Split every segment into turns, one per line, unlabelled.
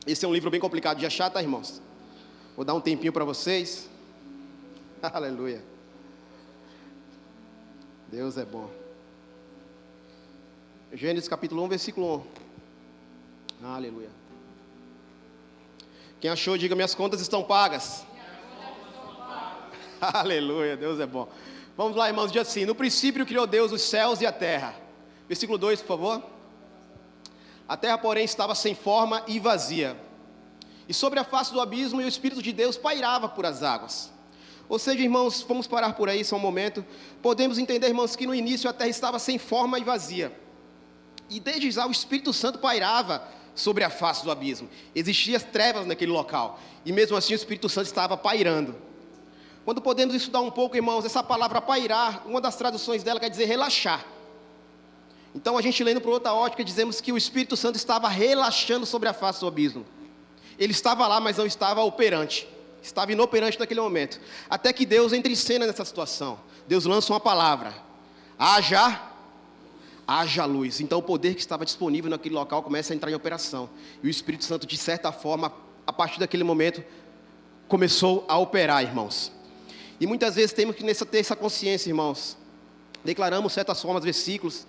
Esse é um livro bem complicado de achar, tá, irmãos? Vou dar um tempinho para vocês. Aleluia. Deus é bom. Gênesis capítulo 1, versículo 1. Aleluia. Quem achou, diga: minhas contas estão pagas. Aleluia, Deus é bom. Vamos lá, irmãos, diz assim: no princípio criou Deus os céus e a terra. Versículo 2, por favor. A terra, porém, estava sem forma e vazia, e sobre a face do abismo o Espírito de Deus pairava por as águas. Ou seja, irmãos, vamos parar por aí só um momento. Podemos entender, irmãos, que no início a terra estava sem forma e vazia, e desde já o Espírito Santo pairava sobre a face do abismo. Existiam trevas naquele local, e mesmo assim o Espírito Santo estava pairando. Quando podemos estudar um pouco, irmãos, essa palavra pairar, uma das traduções dela quer dizer relaxar. Então a gente lendo por outra ótica, dizemos que o Espírito Santo estava relaxando sobre a face do abismo. Ele estava lá, mas não estava operante. Estava inoperante naquele momento. Até que Deus entra em cena nessa situação. Deus lança uma palavra: haja luz. Então o poder que estava disponível naquele local começa a entrar em operação. E o Espírito Santo, de certa forma, a partir daquele momento, começou a operar, irmãos. E muitas vezes temos que ter essa consciência, irmãos. Declaramos certas formas, versículos,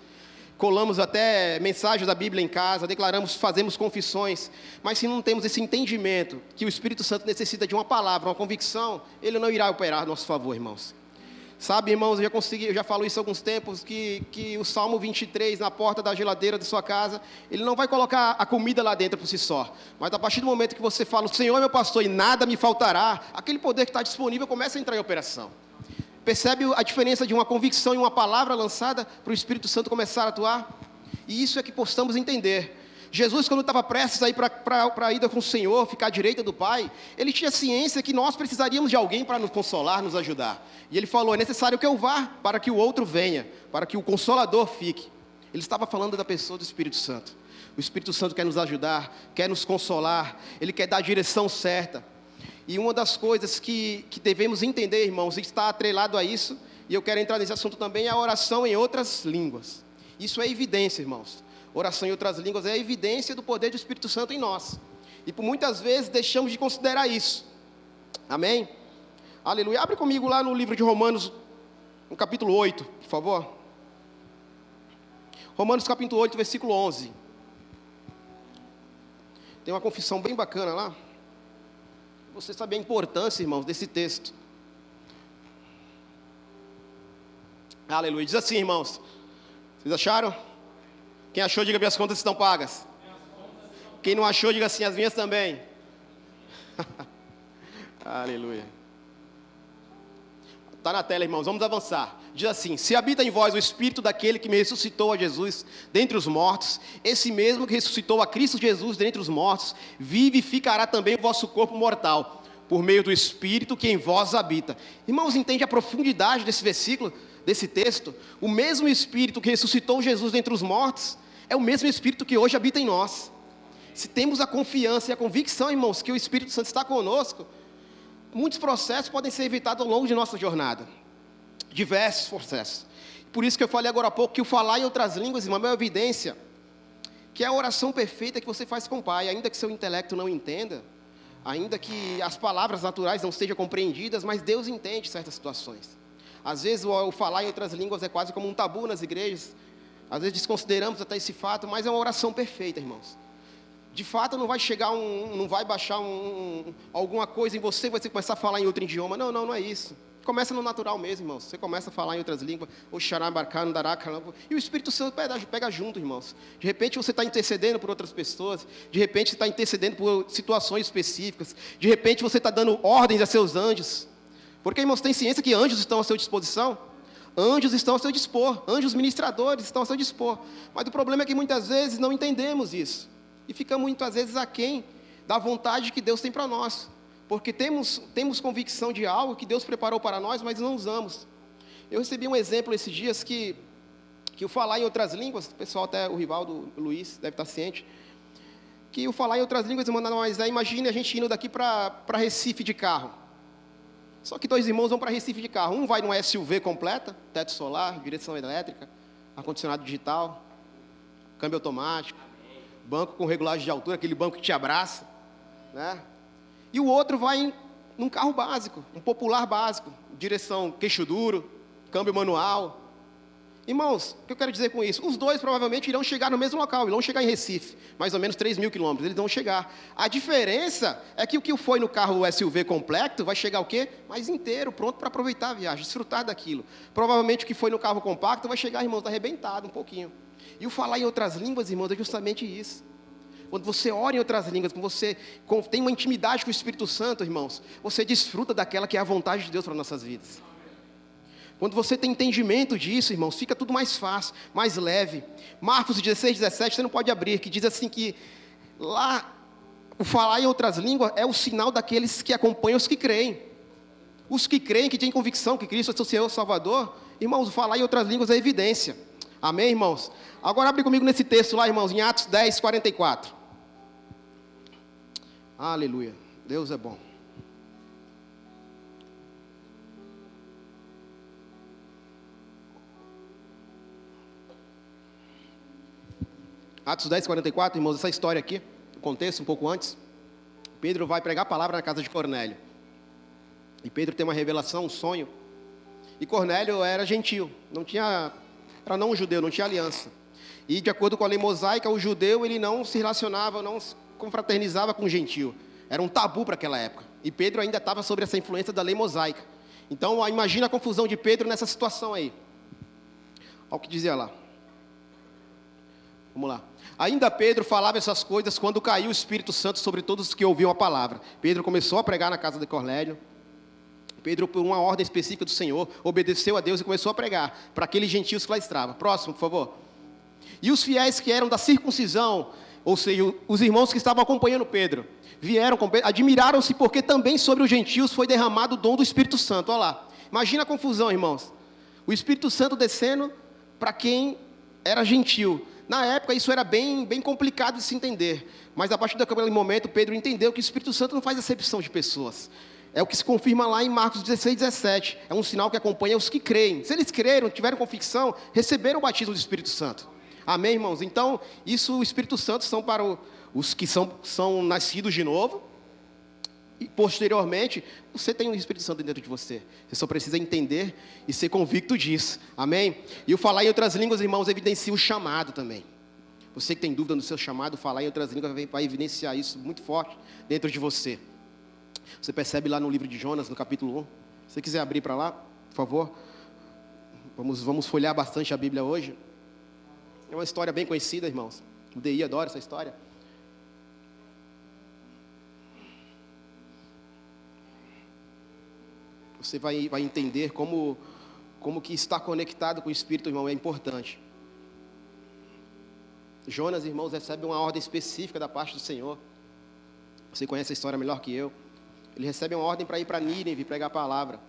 colamos até mensagens da Bíblia em casa, declaramos, fazemos confissões, mas se não temos esse entendimento que o Espírito Santo necessita de uma palavra, uma convicção, ele não irá operar a nosso favor, irmãos. Sabe, irmãos, eu já falo isso há alguns tempos, que o Salmo 23, na porta da geladeira da sua casa, ele não vai colocar a comida lá dentro por si só, mas a partir do momento que você fala: o Senhor é meu pastor e nada me faltará, aquele poder que está disponível começa a entrar em operação. Percebe a diferença de uma convicção e uma palavra lançada para o Espírito Santo começar a atuar? E isso é que possamos entender. Jesus, quando estava prestes a ir para a ida com o Senhor, ficar à direita do Pai, ele tinha ciência que nós precisaríamos de alguém para nos consolar, nos ajudar. E ele falou: é necessário que eu vá, para que o outro venha, para que o Consolador fique. Ele estava falando da pessoa do Espírito Santo. O Espírito Santo quer nos ajudar, quer nos consolar, ele quer dar a direção certa. E uma das coisas que devemos entender, irmãos, e está atrelado a isso, e eu quero entrar nesse assunto também, é a oração em outras línguas. Isso é evidência, irmãos. Oração em outras línguas é a evidência do poder do Espírito Santo em nós. E por muitas vezes deixamos de considerar isso. Amém? Aleluia. Abre comigo lá no livro de Romanos, no capítulo 8, por favor. Romanos capítulo 8, versículo 11. Tem uma confissão bem bacana lá. Você sabe a importância, irmãos, desse texto. Aleluia. Diz assim, irmãos. Vocês acharam? Quem achou, diga: minhas contas estão pagas. Quem não achou, diga assim: as minhas também. Aleluia. Está na tela, irmãos, vamos avançar. Diz assim: se habita em vós o Espírito daquele que me ressuscitou a Jesus dentre os mortos, esse mesmo que ressuscitou a Cristo Jesus dentre os mortos, vivificará também o vosso corpo mortal, por meio do Espírito que em vós habita. Irmãos, entende a profundidade desse versículo, desse texto? O mesmo Espírito que ressuscitou Jesus dentre os mortos, é o mesmo Espírito que hoje habita em nós. Se temos a confiança e a convicção, irmãos, que o Espírito Santo está conosco, muitos processos podem ser evitados ao longo de nossa jornada. Diversos processos. Por isso que eu falei agora há pouco que o falar em outras línguas, irmão, é uma evidência que é a oração perfeita que você faz com o Pai, ainda que seu intelecto não entenda, ainda que as palavras naturais não sejam compreendidas, mas Deus entende certas situações. Às vezes o falar em outras línguas é quase como um tabu nas igrejas. Às vezes desconsideramos até esse fato, mas é uma oração perfeita, irmãos. De fato não vai chegar não vai baixar alguma coisa em você, vai você começar a falar em outro idioma. Não é isso. Começa no natural mesmo, irmãos. Você começa a falar em outras línguas, e o Espírito Santo pega junto, irmãos. De repente você está intercedendo por outras pessoas, de repente você está intercedendo por situações específicas, de repente você está dando ordens a seus anjos. Porque, irmãos, tem ciência que anjos estão à sua disposição? Anjos estão ao seu dispor, anjos ministradores estão ao seu dispor. Mas o problema é que muitas vezes não entendemos isso. E ficamos muitas vezes aquém da vontade que Deus tem para nós. Porque temos convicção de algo que Deus preparou para nós, mas não usamos. Eu recebi um exemplo esses dias que o falar em outras línguas, o pessoal até, o Rivaldo, o Luiz, deve estar ciente, que o falar em outras línguas, mas imagine a gente indo daqui para Recife de carro. Só que 2 irmãos vão para Recife de carro. Um vai numa SUV completa, teto solar, direção elétrica, ar-condicionado digital, câmbio automático, banco com regulagem de altura, aquele banco que te abraça. né? E o outro vai num carro básico, um popular básico, direção queixo duro, câmbio manual. Irmãos, o que eu quero dizer com isso? Os dois provavelmente irão chegar no mesmo local, irão chegar em Recife, mais ou menos 3.000 quilômetros, eles vão chegar. A diferença é que o que foi no carro SUV completo vai chegar o quê? Mais inteiro, pronto para aproveitar a viagem, desfrutar daquilo. Provavelmente o que foi no carro compacto vai chegar, irmãos, arrebentado um pouquinho. E o falar em outras línguas, irmãos, é justamente isso. Quando você ora em outras línguas, quando você tem uma intimidade com o Espírito Santo, irmãos, você desfruta daquela que é a vontade de Deus para nossas vidas. Quando você tem entendimento disso, irmãos, fica tudo mais fácil, mais leve. Marcos 16, 17, você não pode abrir, que diz assim que lá, o falar em outras línguas é o sinal daqueles que acompanham os que creem. Os que creem, que têm convicção que Cristo é o Senhor Salvador, irmãos, o falar em outras línguas é evidência. Amém, irmãos? Agora abre comigo nesse texto lá, irmãos, em Atos 10, 44. Aleluia, Deus é bom. Atos 10, 44, irmãos, essa história aqui, o contexto um pouco antes. Pedro vai pregar a palavra na casa de Cornélio. E Pedro tem uma revelação, um sonho. E Cornélio era gentil, era não um judeu, não tinha aliança. E de acordo com a lei mosaica, o judeu ele não se relacionava, não se confraternizava com o gentil. Era um tabu para aquela época. E Pedro ainda estava sob essa influência da lei mosaica. Então, imagina a confusão de Pedro nessa situação aí. Olha o que dizia lá. Vamos lá. Ainda Pedro falava essas coisas quando caiu o Espírito Santo sobre todos os que ouviam a palavra. Pedro começou a pregar na casa de Cornélio. Pedro, por uma ordem específica do Senhor, obedeceu a Deus e começou a pregar para aqueles gentios que lá estavam. Próximo, por favor. E os fiéis que eram da circuncisão, ou seja, os irmãos que estavam acompanhando Pedro, vieram com Pedro, admiraram-se porque também sobre os gentios foi derramado o dom do Espírito Santo. Olha lá. Imagina a confusão, irmãos. O Espírito Santo descendo para quem era gentil. Na época isso era bem complicado de se entender, mas a partir daquele momento Pedro entendeu que o Espírito Santo não faz acepção de pessoas. É o que se confirma lá em Marcos 16, 17. É um sinal que acompanha os que creem. Se eles creram, tiveram convicção, receberam o batismo do Espírito Santo. Amém, irmãos? Então, isso, o Espírito Santo são para os que são nascidos de novo. E posteriormente, você tem o Espírito Santo dentro de você. Você só precisa entender e ser convicto disso. Amém? E o falar em outras línguas, irmãos, evidencia o chamado também. Você que tem dúvida no seu chamado, falar em outras línguas vai evidenciar isso muito forte dentro de você. Você percebe lá no livro de Jonas, no capítulo 1. Se você quiser abrir para lá, por favor. Vamos folhear bastante a Bíblia hoje. É uma história bem conhecida, irmãos. O DI adora essa história. Você vai entender como que estar conectado com o Espírito, irmão, é importante. Jonas, irmãos, recebe uma ordem específica da parte do Senhor. Você conhece a história melhor que eu. Ele recebe uma ordem para ir para Nínive pregar a palavra.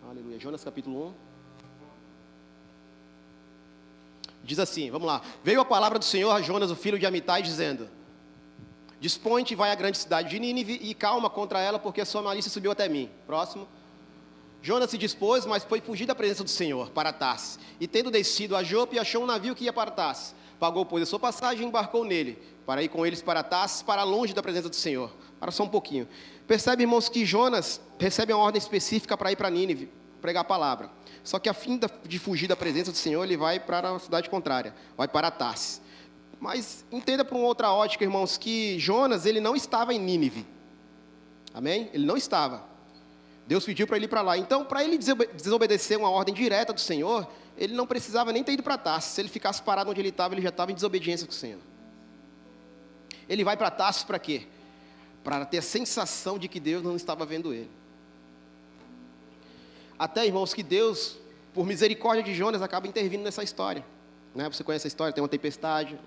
Aleluia. Jonas capítulo 1. Diz assim, vamos lá. Veio a palavra do Senhor a Jonas, o filho de Amitai, dizendo: Dispõe-te e vai à grande cidade de Nínive e calma contra ela, porque a sua malícia subiu até mim. Próximo. Jonas se dispôs, mas foi fugir da presença do Senhor, para Tarsis. E tendo descido a Jope, achou um navio que ia para Tarsis. Pagou, pois, a sua passagem e embarcou nele, para ir com eles para Tarsis, para longe da presença do Senhor. Para só um pouquinho. Percebe, irmãos, que Jonas recebe uma ordem específica para ir para Nínive, pregar a palavra. Só que a fim de fugir da presença do Senhor, ele vai para a cidade contrária, vai para Tarsis. Mas entenda por uma outra ótica, irmãos, que Jonas, ele não estava em Nínive. Amém? Ele não estava. Deus pediu para ele ir para lá. Então, para ele desobedecer uma ordem direta do Senhor, ele não precisava nem ter ido para Tarsis. Se ele ficasse parado onde ele já estava em desobediência com o Senhor. Ele vai para Tarsis para quê? Para ter a sensação de que Deus não estava vendo ele. Até, irmãos, que Deus, por misericórdia de Jonas, acaba intervindo nessa história. Né? Você conhece a história? Tem uma tempestade.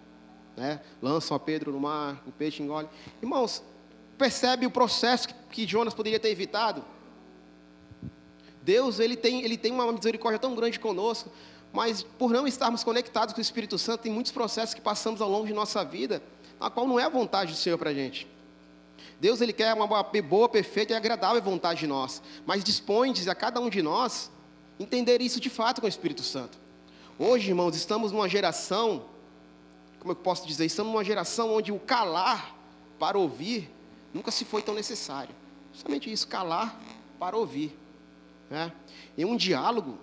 Né? Lançam a Pedro no mar, o peixe engole. Irmãos, percebe o processo que Jonas poderia ter evitado? Deus, ele tem uma misericórdia tão grande conosco, mas por não estarmos conectados com o Espírito Santo, tem muitos processos que passamos ao longo de nossa vida, a qual não é a vontade do Senhor para a gente. Deus, ele quer uma boa, perfeita e agradável vontade de nós, mas dispõe-se a cada um de nós entender isso de fato com o Espírito Santo. Hoje, irmãos, estamos numa geração, como eu posso dizer, estamos numa geração onde o calar para ouvir nunca se foi tão necessário. Justamente isso, calar para ouvir. Né? Em um diálogo,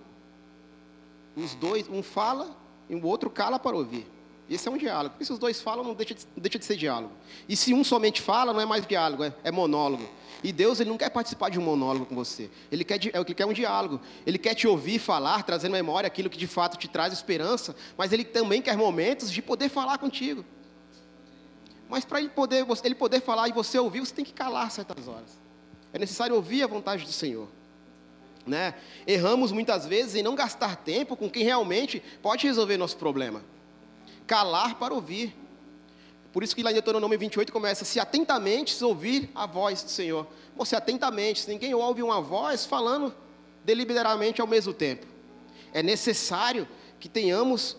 os dois, um fala e o outro cala para ouvir. Esse é um diálogo. E se os dois falam, não deixa de ser diálogo. E se um somente fala, não é mais diálogo, é monólogo. E Deus, Ele não quer participar de um monólogo com você. Ele quer um diálogo. Ele quer te ouvir falar, trazendo à memória aquilo que de fato te traz esperança, mas Ele também quer momentos de poder falar contigo. Mas para ele poder falar e você ouvir, você tem que calar certas horas. É necessário ouvir a vontade do Senhor. Né? Erramos muitas vezes em não gastar tempo com quem realmente pode resolver nosso problema. Calar para ouvir. Por isso que lá em Deuteronômio 28 começa, se atentamente ouvir a voz do Senhor. Você atentamente, ninguém ouve uma voz falando deliberadamente ao mesmo tempo. É necessário que tenhamos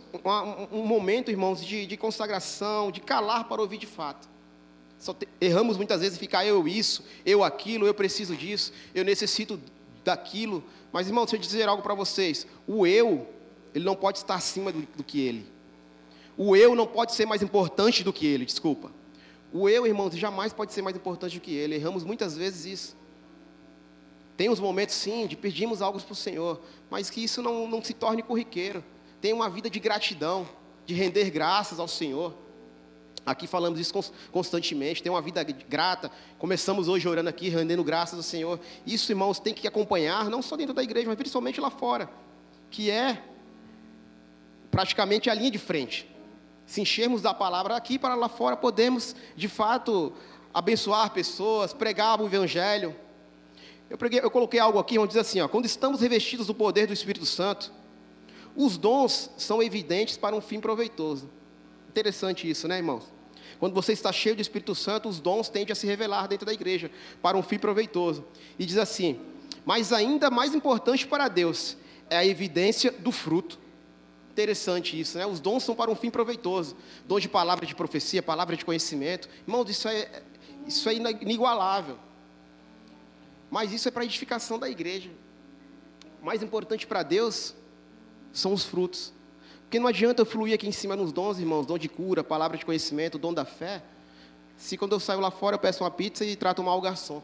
um momento, irmãos, de consagração, de calar para ouvir de fato. Erramos muitas vezes em ficar eu isso, eu aquilo, eu preciso disso, eu necessito daquilo. Mas, irmãos, deixa eu dizer algo para vocês. O eu, ele não pode estar acima do que ele. O eu não pode ser mais importante do que ele, desculpa. O eu, irmãos, jamais pode ser mais importante do que ele. Erramos muitas vezes isso. Tem uns momentos, sim, de pedirmos algo para o Senhor, mas que isso não se torne corriqueiro. Tenha uma vida de gratidão, de render graças ao Senhor. Aqui falamos isso constantemente, tem uma vida grata. Começamos hoje orando aqui, rendendo graças ao Senhor. Isso, irmãos, tem que acompanhar, não só dentro da igreja, mas principalmente lá fora, que é praticamente a linha de frente. Se enchermos da palavra aqui, para lá fora, podemos, de fato, abençoar pessoas, pregar o Evangelho. Eu coloquei algo aqui, onde diz assim, quando estamos revestidos do poder do Espírito Santo, os dons são evidentes para um fim proveitoso. Interessante isso, né, irmãos? Quando você está cheio do Espírito Santo, os dons tendem a se revelar dentro da igreja, para um fim proveitoso. E diz assim, mas ainda mais importante para Deus é a evidência do fruto. Interessante isso, né? Os dons são para um fim proveitoso. Dom de palavra de profecia, palavra de conhecimento. Irmãos, isso é inigualável. Mas isso é para a edificação da igreja. O mais importante para Deus são os frutos. Porque não adianta eu fluir aqui em cima nos dons, irmãos, dom de cura, palavra de conhecimento, dom da fé, se quando eu saio lá fora eu peço uma pizza e trato mal o garçom.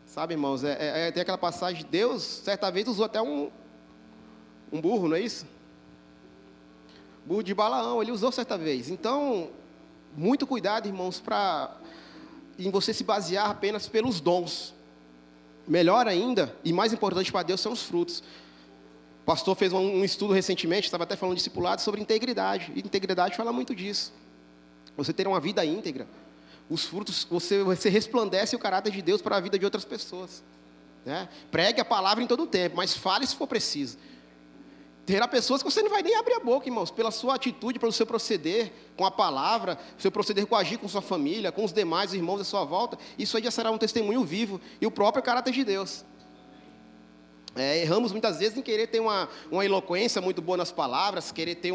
Sabe, irmãos, tem aquela passagem de Deus, certa vez usou até um burro, não é isso? Burro de Balaão, ele usou certa vez. Então, muito cuidado, irmãos, em você se basear apenas pelos dons. Melhor ainda, e mais importante para Deus, são os frutos. O pastor fez um estudo recentemente, estava até falando de discipulado, sobre integridade. E integridade fala muito disso. Você ter uma vida íntegra. Os frutos, você resplandece o caráter de Deus para a vida de outras pessoas. Né? Pregue a palavra em todo o tempo, mas fale se for preciso. Terá pessoas que você não vai nem abrir a boca, irmãos, pela sua atitude, pelo seu proceder com a palavra, seu proceder com agir com sua família, com os demais irmãos à sua volta. Isso aí já será um testemunho vivo e o próprio caráter de Deus. Erramos muitas vezes em querer ter uma eloquência muito boa nas palavras, querer ter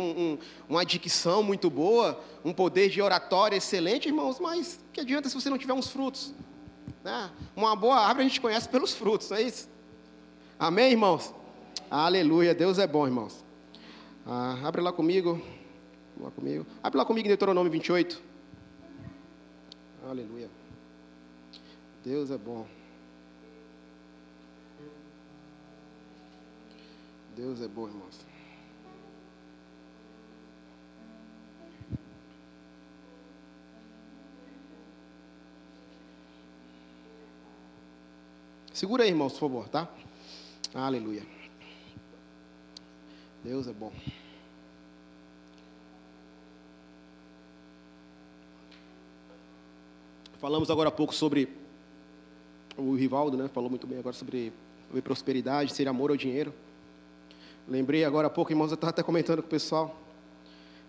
uma dicção muito boa, um poder de oratória excelente, irmãos, mas que adianta se você não tiver uns frutos? Né? Uma boa árvore a gente conhece pelos frutos, não é isso? Amém, irmãos? Aleluia, Deus é bom, irmãos. Abre lá comigo. Abre lá comigo em Deuteronômio 28. Aleluia. Deus é bom. Deus é bom, irmãos. Segura aí, irmãos, por favor, tá? Aleluia. Deus é bom. Falamos agora há pouco sobre o Rivaldo, né? Falou muito bem agora sobre prosperidade, ser amor ao dinheiro. Lembrei agora há pouco, irmãos, eu estava até comentando com o pessoal.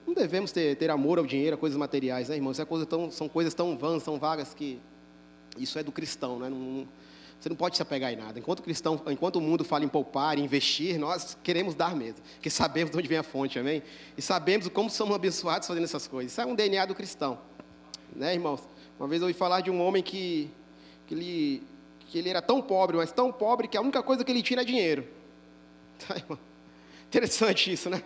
Não devemos ter amor ao dinheiro, a coisas materiais, né, irmãos? São coisas tão vãs, tão vagas que isso é do cristão, né? Você não pode se apegar em nada. Enquanto o mundo fala em poupar, em investir, nós queremos dar mesmo, porque sabemos de onde vem a fonte, amém? E sabemos como somos abençoados fazendo essas coisas. Isso é um DNA do cristão, né, irmãos? Uma vez eu ouvi falar de um homem que ele era tão pobre, mas tão pobre que a única coisa que ele tinha era dinheiro. Tá, irmão? Interessante isso, né?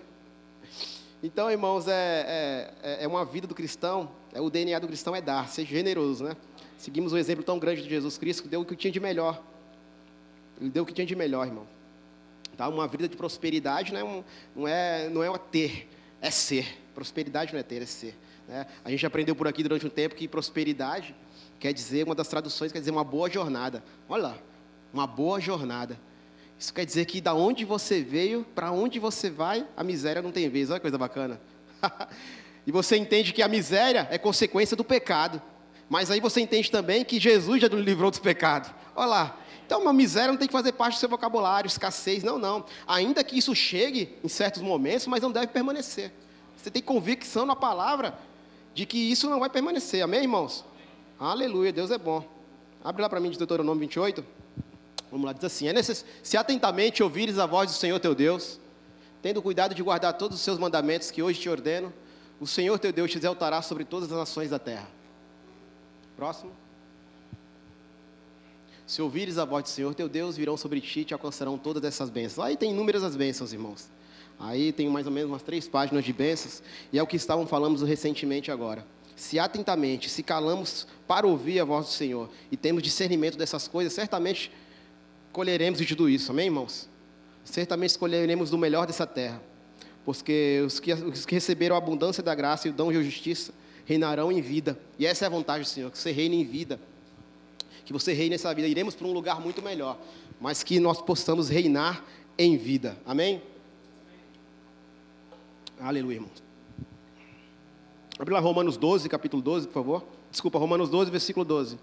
Então, irmãos, é uma vida do cristão, o DNA do cristão é dar, ser generoso, né? Seguimos um exemplo tão grande de Jesus Cristo, que deu o que tinha de melhor. Ele deu o que tinha de melhor, irmão. Tá? Uma vida de prosperidade não é ter, é ser. Prosperidade não é ter, é ser. Né? A gente aprendeu por aqui durante um tempo que prosperidade quer dizer, uma das traduções quer dizer uma boa jornada. Olha lá, uma boa jornada. Isso quer dizer que da onde você veio, para onde você vai, a miséria não tem vez. Olha que coisa bacana. E você entende que a miséria é consequência do pecado. Mas aí você entende também que Jesus já nos livrou dos pecados. Olha lá. Então, uma miséria não tem que fazer parte do seu vocabulário, escassez, não. Ainda que isso chegue em certos momentos, mas não deve permanecer. Você tem convicção na palavra de que isso não vai permanecer. Amém, irmãos? Aleluia, Deus é bom. Abre lá para mim de Deuteronômio 28. Vamos lá, diz assim: se atentamente ouvires a voz do Senhor teu Deus, tendo cuidado de guardar todos os seus mandamentos que hoje te ordeno, o Senhor teu Deus te exaltará sobre todas as nações da terra. Próximo. Se ouvires a voz do Senhor teu Deus, virão sobre ti e te alcançarão todas essas bênçãos. Aí tem inúmeras as bênçãos, irmãos. Aí tem mais ou menos umas 3 páginas de bênçãos, e é o que estavam falando recentemente agora. Se atentamente, se calamos para ouvir a voz do Senhor, e temos discernimento dessas coisas, certamente colheremos de tudo isso, amém, irmãos? Certamente escolheremos do melhor dessa terra, porque os que receberam a abundância da graça e o dom de justiça, reinarão em vida, e essa é a vontade do Senhor, que você reine em vida, que você reine nessa vida. Iremos para um lugar muito melhor, mas que nós possamos reinar em vida, amém? Aleluia, irmãos. Abre lá Romanos 12, capítulo 12, por favor. Desculpa, Romanos 12, versículo 12.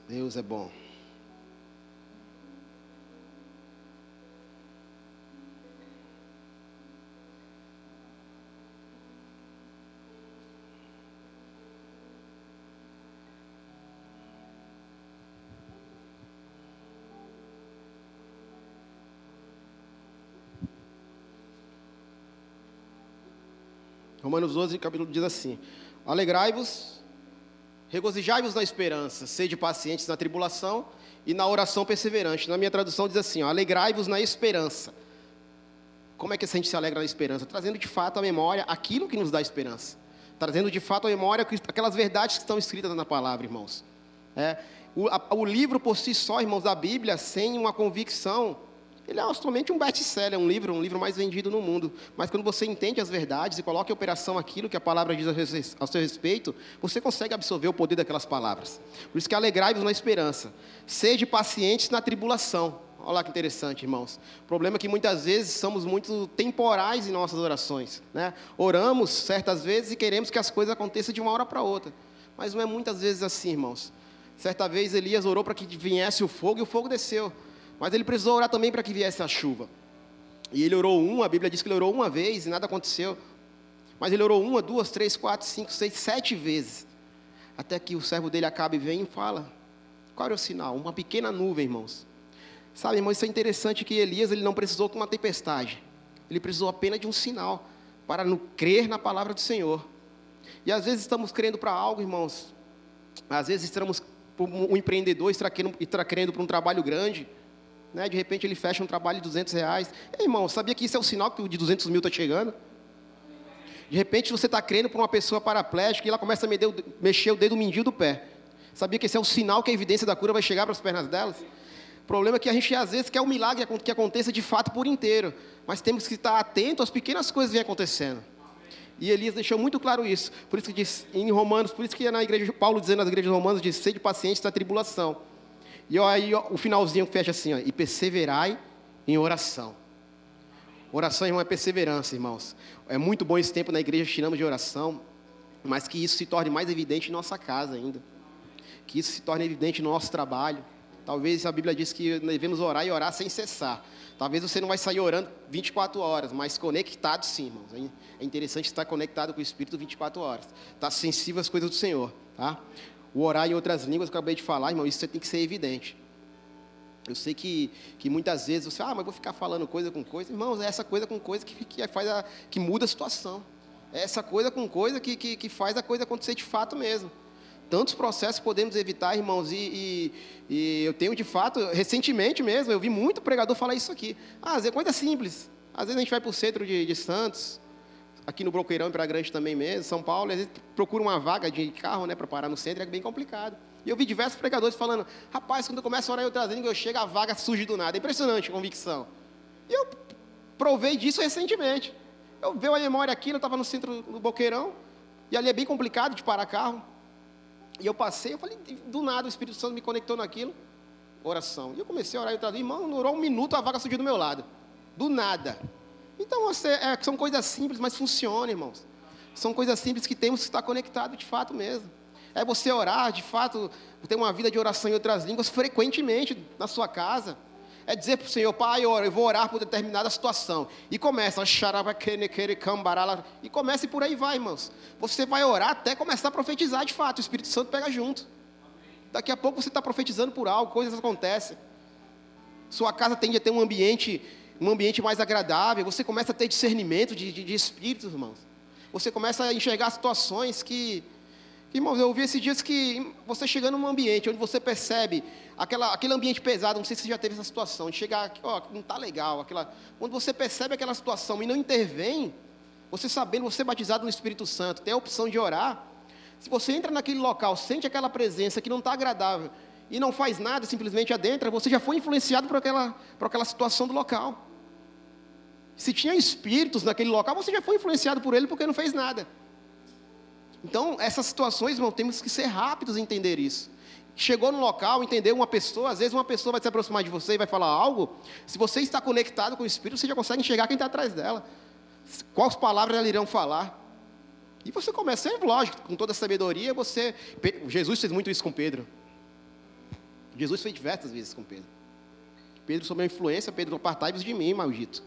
Deus é bom. Romanos 12, capítulo diz assim: alegrai-vos, regozijai-vos na esperança, sede pacientes na tribulação e na oração perseverante. Na minha tradução diz assim: alegrai-vos na esperança. Como é que a gente se alegra na esperança? Trazendo de fato à memória aquilo que nos dá esperança. Trazendo de fato à memória aquelas verdades que estão escritas na palavra, irmãos. O livro por si só, irmãos, da Bíblia, sem uma convicção, ele é somente um best-seller, um livro mais vendido no mundo. Mas quando você entende as verdades e coloca em operação aquilo que a palavra diz ao seu respeito, você consegue absorver o poder daquelas palavras. Por isso que alegrai-vos na esperança. Sede pacientes na tribulação. Olha lá que interessante, irmãos. O problema é que muitas vezes somos muito temporais em nossas orações, né? Oramos certas vezes e queremos que as coisas aconteçam de uma hora para outra. Mas não é muitas vezes assim, irmãos. Certa vez Elias orou para que viesse o fogo e o fogo desceu. Mas ele precisou orar também para que viesse a chuva. E ele orou a Bíblia diz que ele orou uma vez e nada aconteceu. Mas ele orou 1, 2, 3, 4, 5, 6, 7 vezes. Até que o servo dele acaba e vem e fala: qual era o sinal? Uma pequena nuvem, irmãos. Sabe, irmãos, isso é interessante que Elias ele não precisou de uma tempestade. Ele precisou apenas de um sinal para crer na palavra do Senhor. E às vezes estamos crendo para algo, irmãos. Às vezes estamos, um empreendedor está crendo para um trabalho grande. Né? De repente ele fecha um trabalho de R$200. Ei, irmão, sabia que isso é o sinal que o de 200 mil está chegando? De repente você está crendo para uma pessoa paraplégica e ela começa a mexer o dedo mindinho do pé. Sabia que esse é o sinal que a evidência da cura vai chegar para as pernas delas? O problema é que a gente às vezes quer um milagre que aconteça de fato por inteiro. Mas temos que estar atentos às pequenas coisas que vêm acontecendo. E Elias deixou muito claro isso. Por isso que diz em Romanos, por isso que na igreja, Paulo dizendo nas igrejas romanas, diz: sede pacientes na tribulação. E aí o finalzinho fecha assim, e perseverai em oração. Oração, irmão, é perseverança, irmãos. É muito bom esse tempo na igreja, tiramos de oração, mas que isso se torne mais evidente em nossa casa ainda. Que isso se torne evidente no nosso trabalho. Talvez a Bíblia diz que devemos orar e orar sem cessar. Talvez você não vai sair orando 24 horas, mas conectado sim, irmãos. É interessante estar conectado com o Espírito 24 horas. Estar sensível às coisas do Senhor, tá? O orar em outras línguas, que eu acabei de falar, irmão, isso tem que ser evidente. Eu sei que muitas vezes você, mas vou ficar falando coisa com coisa. Irmãos, é essa coisa com coisa que muda a situação. É essa coisa com coisa que faz a coisa acontecer de fato mesmo. tantos processos podemos evitar, irmãos, e eu tenho de fato, recentemente mesmo, eu vi muito pregador falar isso aqui. Às vezes é coisa simples, às vezes a gente vai para o centro de Santos, aqui no Broqueirão e Praia Grande também mesmo, São Paulo, às vezes procura uma vaga de carro, né, para parar no centro, é bem complicado. E eu vi diversos pregadores falando, rapaz, quando eu começo a orar em outras línguas, eu chego, a vaga surge do nada. É impressionante a convicção. E eu provei disso recentemente. Eu vi a memória aqui, eu estava no centro do Boqueirão, e ali é bem complicado de parar carro. E eu passei, eu falei, do nada o Espírito Santo me conectou naquilo, oração. E eu comecei a orar em outras línguas, irmão, não durou um minuto, a vaga surgiu do meu lado. Do nada. Então, são coisas simples, mas funcionam, irmãos. São coisas simples que temos que estar conectados de fato mesmo. É você orar, de fato, ter uma vida de oração em outras línguas frequentemente na sua casa. É dizer para o Senhor, Pai, eu vou orar por determinada situação. E começa, e começa e por aí vai, irmãos. Você vai orar até começar a profetizar de fato, o Espírito Santo pega junto. Daqui a pouco você está profetizando por algo, coisas acontecem. Sua casa tende a ter um ambiente mais agradável, você começa a ter discernimento de espíritos, irmãos. Você começa a enxergar situações que... Irmãos, eu ouvi esses dias que você chegando num ambiente onde você percebe aquele ambiente pesado, não sei se você já teve essa situação, de chegar aqui, não está legal, quando você percebe aquela situação e não intervém, você sabendo, você é batizado no Espírito Santo, tem a opção de orar, se você entra naquele local, sente aquela presença que não está agradável, e não faz nada, simplesmente adentra, você já foi influenciado por aquela situação do local. Se tinha espíritos naquele local, você já foi influenciado por ele porque não fez nada. Então, essas situações, irmão, temos que ser rápidos em entender isso. Chegou no local, entendeu uma pessoa, às vezes uma pessoa vai se aproximar de você e vai falar algo, se você está conectado com o Espírito, você já consegue enxergar quem está atrás dela, quais palavras ela irão falar. E você começa, é lógico, com toda a sabedoria, Jesus fez muito isso com Pedro. Jesus fez diversas vezes com Pedro. Pedro, sob a influência, Pedro, apartai-vos de mim, maldito.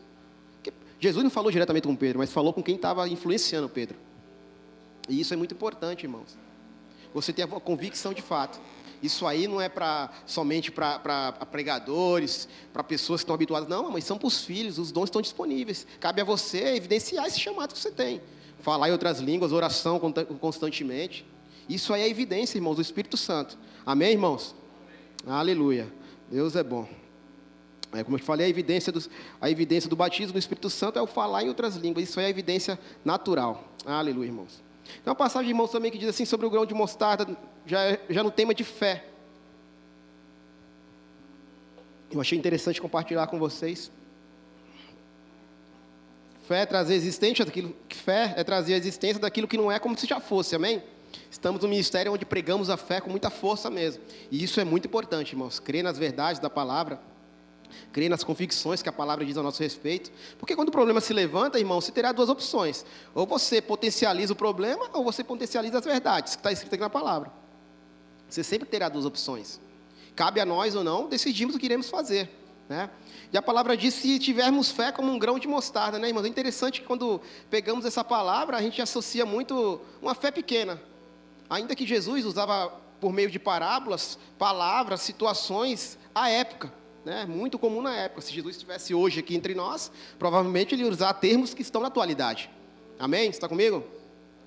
Jesus não falou diretamente com Pedro, mas falou com quem estava influenciando Pedro. E isso é muito importante, irmãos. Você tem a convicção de fato. Isso aí não é somente para pregadores, para pessoas que estão habituadas. Não, mas são para os filhos, os dons estão disponíveis. Cabe a você evidenciar esse chamado que você tem. Falar em outras línguas, oração constantemente. Isso aí é evidência, irmãos, do Espírito Santo. Amém, irmãos? Amém. Aleluia. Deus é bom. Como eu te falei, a evidência do batismo do Espírito Santo é o falar em outras línguas. Isso aí é a evidência natural. Aleluia, irmãos. Tem uma passagem, irmãos, também que diz assim sobre o grão de mostarda, já no tema de fé. Eu achei interessante compartilhar com vocês. Fé é trazer a existência daquilo que não é como se já fosse, amém? Estamos no ministério onde pregamos a fé com muita força mesmo. E isso é muito importante, irmãos. Crer nas verdades da palavra. Crer nas convicções que a palavra diz a nosso respeito. Porque quando o problema se levanta, irmão, você terá duas opções. Ou você potencializa o problema, ou você potencializa as verdades, que está escrito aqui na palavra. Você sempre terá duas opções. Cabe a nós ou não, decidimos o que iremos fazer, né? E a palavra diz, se tivermos fé como um grão de mostarda, né, irmãos? É interessante que quando pegamos essa palavra, a gente associa muito uma fé pequena. Ainda que Jesus usava, por meio de parábolas, palavras, situações, à época. Né, muito comum na época. Se Jesus estivesse hoje aqui entre nós, provavelmente ele ia usar termos que estão na atualidade. Amém? Você está comigo?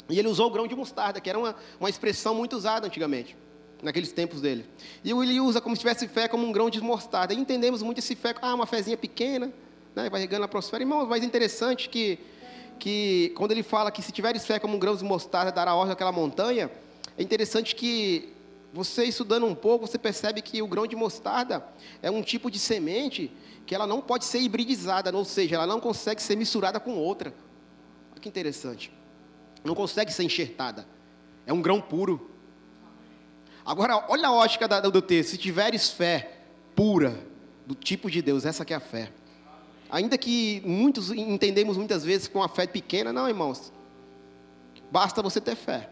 E ele usou o grão de mostarda, que era uma expressão muito usada antigamente, naqueles tempos dele. E ele usa como se tivesse fé como um grão de mostarda. E entendemos muito esse fé, uma fezinha pequena, né, vai regando a prosfera. Irmãos, mas é interessante que quando ele fala que se tiveres fé como um grão de mostarda, dará ordem àquela montanha, é interessante que você estudando um pouco, você percebe que o grão de mostarda é um tipo de semente que ela não pode ser hibridizada, ou seja, ela não consegue ser misturada com outra. Olha que interessante. Não consegue ser enxertada. É um grão puro. Agora, olha a ótica do texto. Se tiveres fé pura, do tipo de Deus, essa que é a fé. Ainda que muitos entendemos muitas vezes com uma fé pequena, não, irmãos. Basta você ter fé.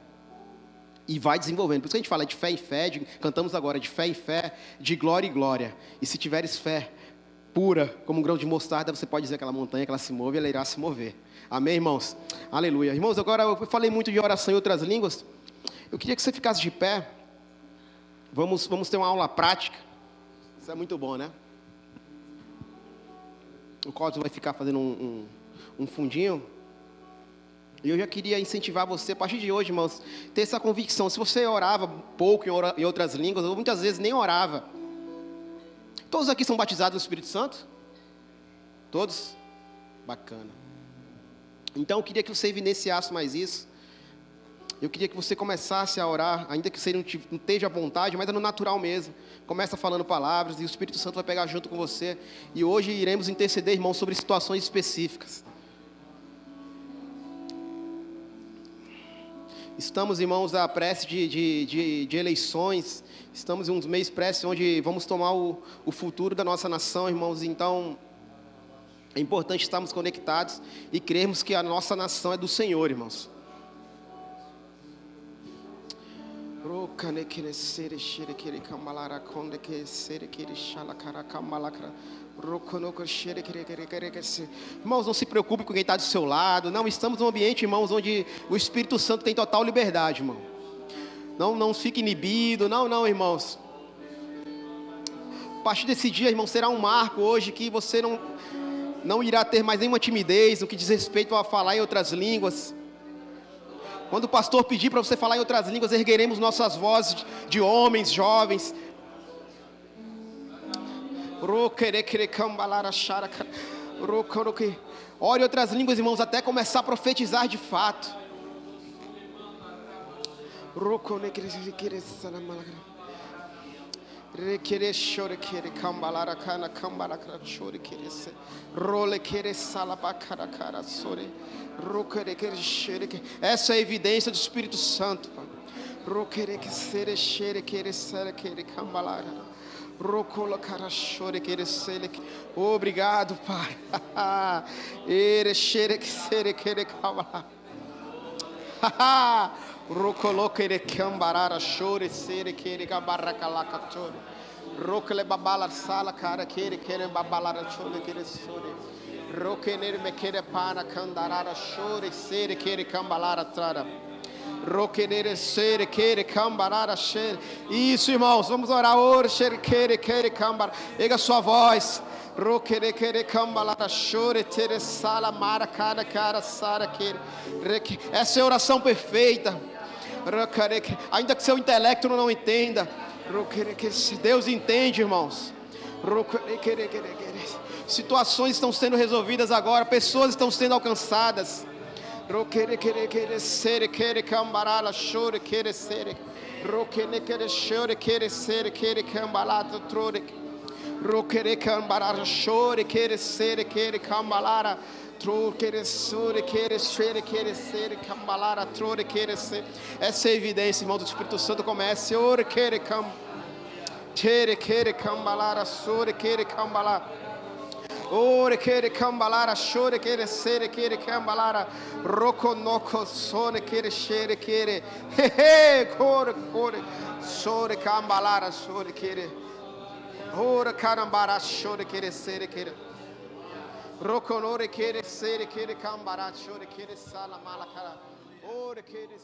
E vai desenvolvendo. Por isso que a gente fala de fé em fé, cantamos agora de fé em fé, de glória em glória. E se tiveres fé pura, como um grão de mostarda, você pode dizer aquela montanha que ela se move, ela irá se mover. Amém, irmãos? Aleluia. Irmãos, agora eu falei muito de oração em outras línguas. Eu queria que você ficasse de pé. Vamos ter uma aula prática. Isso é muito bom, né? O Cláudio vai ficar fazendo um fundinho. E eu já queria incentivar você, a partir de hoje, irmãos, ter essa convicção. Se você orava pouco em outras línguas, ou muitas vezes nem orava. Todos aqui são batizados no Espírito Santo? Todos? Bacana. Então eu queria que você evidenciasse mais isso. Eu queria que você começasse a orar, ainda que você não esteja à vontade, mas é no natural mesmo. Começa falando palavras e o Espírito Santo vai pegar junto com você. E hoje iremos interceder, irmãos, sobre situações específicas. Estamos, irmãos, à prece de eleições. Estamos em uns meses prece onde vamos tomar o futuro da nossa nação, irmãos. Então, é importante estarmos conectados e crermos que a nossa nação é do Senhor, irmãos. Irmãos, não se preocupe com quem está do seu lado. Não, estamos num ambiente, irmãos, onde o Espírito Santo tem total liberdade, irmão. Não fique inibido, não, irmãos. A partir desse dia, irmão, será um marco hoje que você não irá ter mais nenhuma timidez no que diz respeito a falar em outras línguas. Quando o pastor pedir para você falar em outras línguas, ergueremos nossas vozes de homens, jovens. Ore em outras línguas, irmãos, até começar a profetizar de fato. Essa é a evidência do Espírito Santo. Obrigado, Pai. Rocoloquere cambarara chore sere quere cabarracalacatore. Rocole babala sala cara quere babalara chore quere sore. Roquener me quere pana candarara chore sere quere cambalara trara. Roquener sere quere cambarara sere. Isso, irmãos, vamos orar hoje. Sere quere cambar. Erga sua voz. Roquere quere cambalara chore tere sala mara cara sara quere. Essa é a oração perfeita. Ainda que seu intelecto não entenda, Deus entende, irmãos. Situações estão sendo resolvidas agora, pessoas estão sendo alcançadas. Essa é a evidência, irmão, do Espírito Santo. Comece. Ore quere cambalara chore quere sere quere cambalara roconoco sone quere shere quere core sore cambalara sore quere ora carambara chore quere sere quere roconore quere sere quere cambara chore quere sala malacara ore quere